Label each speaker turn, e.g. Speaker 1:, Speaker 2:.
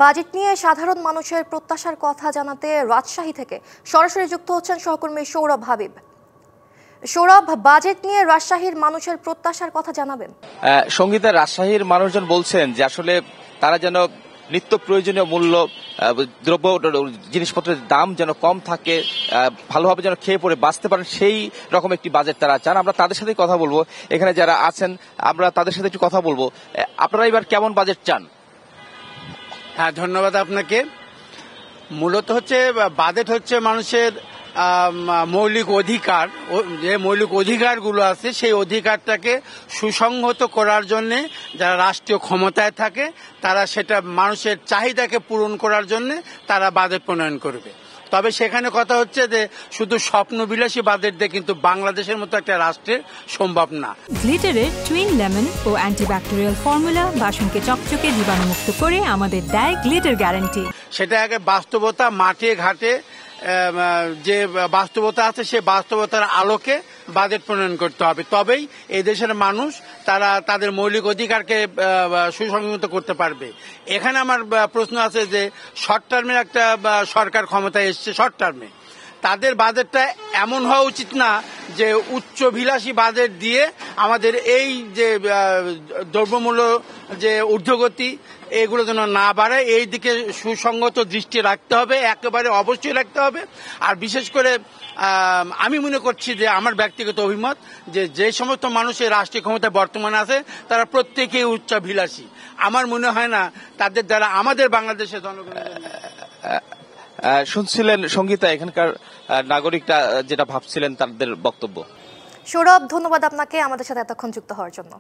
Speaker 1: Budget নিয়ে সাধারণ মানুষের প্রত্যাশার কথা জানাতে রাজশাহী থেকে সরাসরি যুক্ত হচ্ছেন সহকর্মী সৌরভ হাবিব। সৌরভ, বাজেট নিয়ে রাজশাহীর মানুষের প্রত্যাশার কথা জানাবেন।
Speaker 2: সঙ্গীতা, রাজশাহীর মানুষজন বলছেন যে আসলে তারা যেন নিত্য প্রয়োজনীয় মূল্য দ্রব্য জিনিসপত্রের দাম যেন কম থাকে, ভালোভাবে যেন খেয়ে পড়ে বাঁচতে পারেন, সেই রকম একটি বাজেট তারা চান। আমরা তাদের সাথে কথা বলবো, এখানে যারা আছেন আমরা তাদের সাথে একটু কথা বলবো। আপনারা এবার কেমন বাজেট চান?
Speaker 3: হ্যাঁ, ধন্যবাদ আপনাকে। মূলত হচ্ছে বাজেট হচ্ছে মানুষের মৌলিক অধিকার, যে মৌলিক অধিকারগুলো আছে সেই অধিকারটাকে সুসংহত করার জন্য যারা রাষ্ট্রীয় ক্ষমতায় থাকে তারা সেটা মানুষের চাহিদাকে পূরণ করার জন্য তারা বাজেট প্রণয়ন করবে। তবে সেখানে কথা হচ্ছে যে শুধু স্বপ্নবিলাসী বাজেট দিয়ে কিন্তু বাংলাদেশের মতো একটা রাষ্ট্রে সম্ভব না।
Speaker 4: গ্লিটারের টুইন লেমন ও অ্যান্টিব্যাকটেরিয়াল ফর্মুলা বাসনকে চকচকে জীবাণুমুক্ত করে আমাদের দেয় গ্লিটার গ্যারান্টি।
Speaker 3: সেটা আগে বাস্তবতা, মাঠে ঘাটে যে বাস্তবতা আছে সে বাস্তবতার আলোকে বাজেট প্রণয়ন করতে হবে, তবেই এই দেশের মানুষ তারা তাদের মৌলিক অধিকারকে সুসংহত করতে পারবে। এখানে আমার প্রশ্ন আছে যে শর্ট টার্মের একটা সরকার ক্ষমতায় এসছে, শর্ট টার্মে তাদের বাজেটটা এমন হওয়া উচিত না যে উচ্চভিলাষী বাজেট দিয়ে আমাদের এই যে দ্রব্যমূল্য যে ঊর্ধ্বগতি এগুলো যেন না বাড়ে, এই দিকে সুসংগত দৃষ্টি রাখতে হবে, একেবারে অবশ্যই রাখতে হবে। আর বিশেষ করে আমি মনে করছি যে আমার ব্যক্তিগত অভিমত যে সমস্ত মানুষের রাষ্ট্রীয় ক্ষমতায় বর্তমানে আছে তারা প্রত্যেকেই উচ্চাভিলাষী। আমার মনে হয় না তাদের দ্বারা আমাদের বাংলাদেশের জনগণের
Speaker 2: শুনছিলেন সঙ্গীতা, এখানকার নাগরিকরা যেটা ভাবছিলেন তাদের বক্তব্য।
Speaker 1: সৌরভ, ধন্যবাদ আপনাকে আমাদের সাথে এতক্ষণ যুক্ত হওয়ার জন্য।